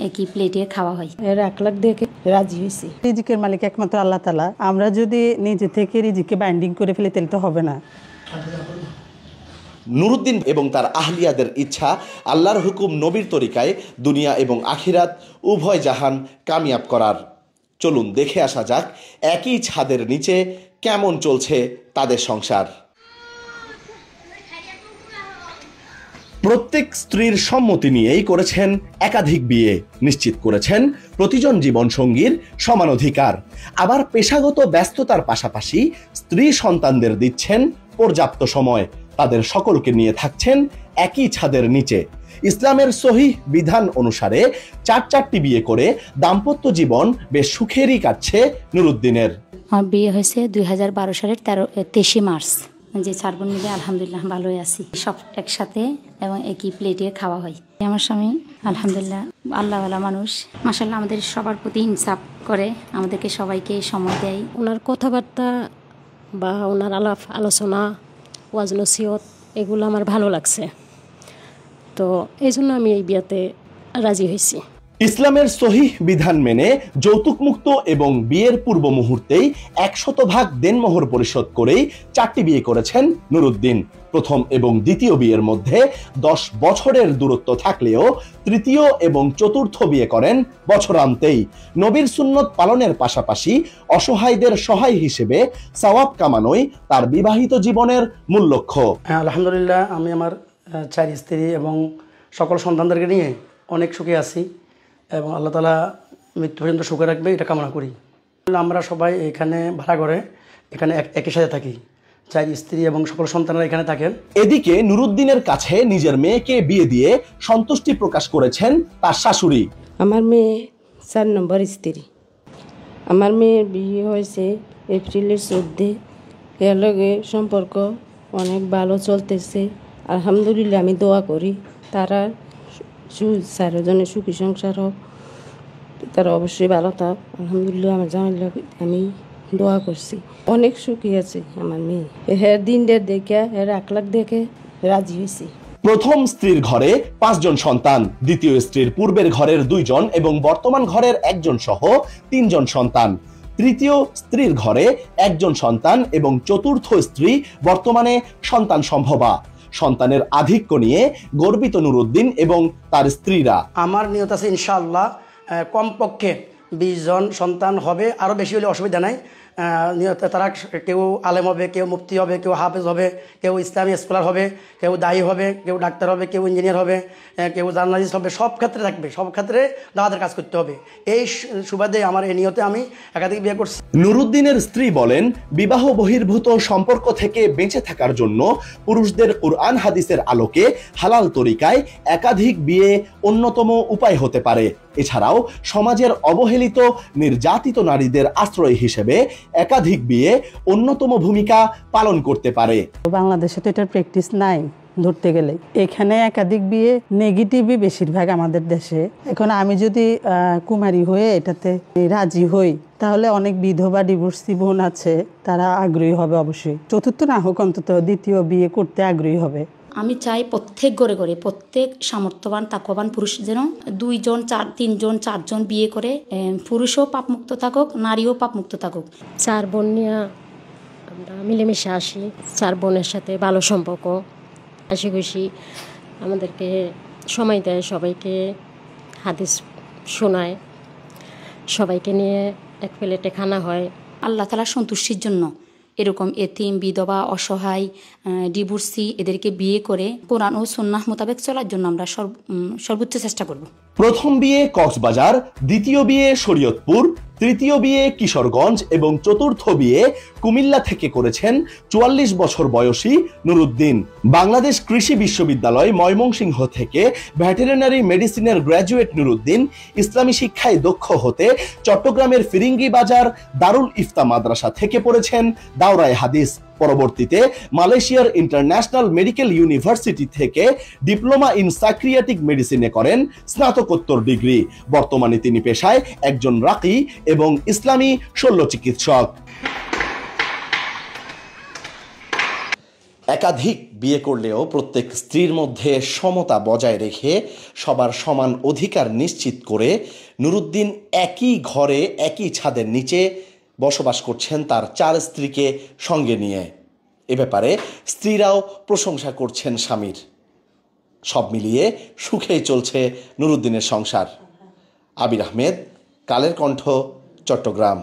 একই প্লেটে খাওয়া হয়। এর 1 লাখ দেখে রাজি হয়েছি। রিজিকের মালিক একমাত্র আল্লাহ তাআলা। আমরা যদি নিজে থেকে রিজিককে বাইন্ডিং করে ফেলি তাহলে তো হবে না। নুরুদ্দিন এবং তার আহলিয়াদের ইচ্ছা আল্লাহর হুকুম নবীর তরিকায় দুনিয়া এবং আখিরাত উভয় জাহান কামিয়াব করার। চলুন দেখে আসা যাক একই ছাদের নিচে কেমন চলছে তাদের সংসার। প্রত্যেক স্ত্রীর সম্মতি নিয়েই করেছেন একাধিক বিয়ে, নিশ্চিত করেছেন প্রতিজন জীবনসঙ্গীর সমান অধিকার। আবার পেশাগত ব্যস্ততার পাশাপাশি স্ত্রী সন্তানদের দিচ্ছেন পর্যাপ্ত সময়। তাদের সকলকে নিয়ে থাকছেন একই ছাদের নিচে। ইসলামের সহিহ বিধান অনুসারে 4টি বিয়ে করে দাম্পত্য জীবন বেশ সুখেরই কাটছে নুরুদ্দিনের। আমার বিয়ে হয়েছে 2012 সালের 23 মার্চ। যে 4 বোন মিলে আলহামদুলিল্লাহ ভালোই আছি, সব একসাথে এবং একই প্লেটে খাওয়া হয়। আমার স্বামী আলহামদুলিল্লাহ আল্লাহওয়ালা মানুষ, মাশাআল্লাহ আমাদের সবার প্রতি ইনসাফ করে, আমাদেরকে সবাইকে সময় দেয়। ওনার কথাবার্তা বা ওনার আলোচনা, ওয়াজ নসিহত এগুলো আমার ভালো লাগছে, তো এই জন্য আমি এই বিয়েতে রাজি হয়েছি। ইসলামের সহিহ বিধান মেনে যৌতুক মুক্ত এবং বিয়ের পূর্ব মুহূর্তেই 100% দেনমোহর পরিশোধ করেই 4টি বিয়ে করেছেন নুরুদ্দিন। প্রথম এবং দ্বিতীয় বিয়ের মধ্যে 10 বছরের দূরত্ব থাকলেও তৃতীয় এবং চতুর্থ বিয়ে করেন বছরান্তেই। নবীর সুন্নত পালনের পাশাপাশি অসহায়দের সহায় হিসেবে সওয়াব কামানোই তার বিবাহিত জীবনের মূল লক্ষ্য। আলহামদুলিল্লাহ আমি আমার 4 স্ত্রী এবং সকল সন্তানদেরকে নিয়ে অনেক সুখে আছি এবং আল্লাহ তাআলা মৃত্যু পর্যন্ত সুখে রাখবে এটা কামনা করি। আমরা সবাই এখানে ভাড়া করে এখানে একই সাথে থাকি, 4 স্ত্রী এবং সকল সন্তানরা এখানে থাকেন। এদিকে নুরুদ্দিনের কাছে নিজের মেয়েকে বিয়ে দিয়ে সন্তুষ্টি প্রকাশ করেছেন তার শাশুড়ি। আমার মেয়ে 4 নম্বর স্ত্রী। আমার মেয়ের বিয়ে হয়েছে এপ্রিলের 14। এর লগে সম্পর্ক অনেক ভালো চলতেছে আলহামদুলিল্লাহ। আমি দোয়া করি তারা 4 জনের সুখী সংসার হোক, তারা অবশ্যই ভালো থাক। আলহামদুলিল্লাহ আমার জামাইলা আমি দোয়া করছি, অনেক সুখী আছে আমার মেয়ে। এর দিনটা দেখে 1 লাখ দেখে রাজি হয়েছি। প্রথম স্ত্রীর ঘরে 5 জন সন্তান, দ্বিতীয় স্ত্রীর পূর্বের ঘরের 2 জন এবং বর্তমান ঘরের 1 জন সহ 3 জন সন্তান। তৃতীয় স্ত্রীর ঘরে 1 জন সন্তান এবং চতুর্থ স্ত্রী বর্তমানে সন্তান সম্ভবা। সন্তানের আধিক্য নিয়ে গর্বিত নুরুদ্দিন এবং তার স্ত্রীরা। আমার নিয়ত আছে ইনশাআল্লাহ কমপক্ষে 20 জন সন্তান হবে, আরও বেশি হলে অসুবিধা নাই। নিয়ত তারা কেউ আলেম হবে, কেউ মুফতি হবে, কেউ হাফেজ হবে, কেউ ইসলামী স্কলার হবে, কেউ দায়ী হবে, কেউ ডাক্তার হবে, কেউ ইঞ্জিনিয়ার হবে, কেউ জার্নালিস্ট হবে। সব ক্ষেত্রে থাকবে, সব ক্ষেত্রে দাওয়াতের কাজ করতে হবে। এই সুবাদে আমার এই নিয়তে আমি একাধিক বিয়ে করছি। নুরুদ্দিনের স্ত্রী বলেন, বিবাহ বহির্ভূত সম্পর্ক থেকে বেঁচে থাকার জন্য পুরুষদের কুরআন হাদিসের আলোকে হালাল তরিকায় একাধিক বিয়ে অন্যতম উপায় হতে পারে। এছাড়াও সমাজের অবহেলিত নির্যাতিত নারীদের আশ্রয় হিসেবে একাধিক বিয়ে অন্যতম ভূমিকা পালন করতে পারে। বাংলাদেশে তো এটার প্র্যাকটিস নাই ধরতে গেলে। এখানে একাধিক বিয়ে নেগেটিভই বেশিরভাগ আমাদের দেশে। এখন আমি যদি কুমারী হয়ে এটাতে রাজি হই তাহলে অনেক বিধবা ডিভোর্সি বোন আছে, তারা আগ্রহী হবে অবশ্যই। চতুর্থ না হোক অন্তত দ্বিতীয় বিয়ে করতে আগ্রহী হবে। আমি চাই প্রত্যেক ঘরে ঘরে প্রত্যেক সামর্থ্যবান তাকওয়াবান পুরুষ যেন 2 জন 3 জন 4 জন বিয়ে করে, পুরুষও পাপমুক্ত থাকুক, নারীও পাপমুক্ত থাকুক। 4 বোন নিয়ে আমরা মিলেমিশে আসি, 4 বোনের সাথে ভালো সম্পর্ক, হাসি খুশি আমাদেরকে সময় দেয়, সবাইকে হাদিস শোনায়, সবাইকে নিয়ে এক প্লেটে খানা হয়। আল্লাহ তাআলার সন্তুষ্টির জন্য এরকম এতিম, বিধবা, অসহায়, ডিভোর্সি এদেরকে বিয়ে করে কোরআন ও সুন্নাহ মোতাবেক চলার জন্য আমরা সর্বোচ্চ চেষ্টা করব। প্রথম বিয়ে কক্সবাজার, দ্বিতীয় বিয়ে শরীয়তপুর, তৃতীয় বিয়ে কিশোরগঞ্জ এবং চতুর্থ বিয়ে কুমিল্লা থেকে করেছেন 44 বছর বয়সী নুরুদ্দিন। বাংলাদেশ কৃষি বিশ্ববিদ্যালয় ময়মনসিংহ থেকে ভেটেরিনারি মেডিসিনের গ্র্যাজুয়েট নুরুদ্দিন ইসলামী শিক্ষায় দক্ষ হতে চট্টগ্রামের ফিরিঙ্গি বাজার দারুল ইফতা মাদ্রাসা থেকে পড়েছেন দাওরায়ে হাদিস। পরবর্তীতে মালয়েশিয়ার ইন্টারন্যাশনাল মেডিকেল ইউনিভার্সিটি থেকে ডিপ্লোমা ইন সাইকিয়াট্রিক মেডিসিনে করেন স্নাতকোত্তর ডিগ্রি। বর্তমানে তিনি পেশায় একজন রাকি এবং ইসলামী শল্য চিকিৎসক। একাধিক বিয়ে করলেও প্রত্যেক স্ত্রীর মধ্যে সমতা বজায় রেখে সবার সমান অধিকার নিশ্চিত করে নুরুদ্দিন একই ঘরে একই ছাদের নিচে বসবাস করছেন তার 4 স্ত্রীকে সঙ্গে নিয়ে। এ ব্যাপারে স্ত্রীরাও প্রশংসা করছেন স্বামীর। সব মিলিয়ে সুখেই চলছে নুরুদ্দিনের সংসার। আবির আহমেদ, কালের কণ্ঠ, চট্টগ্রাম।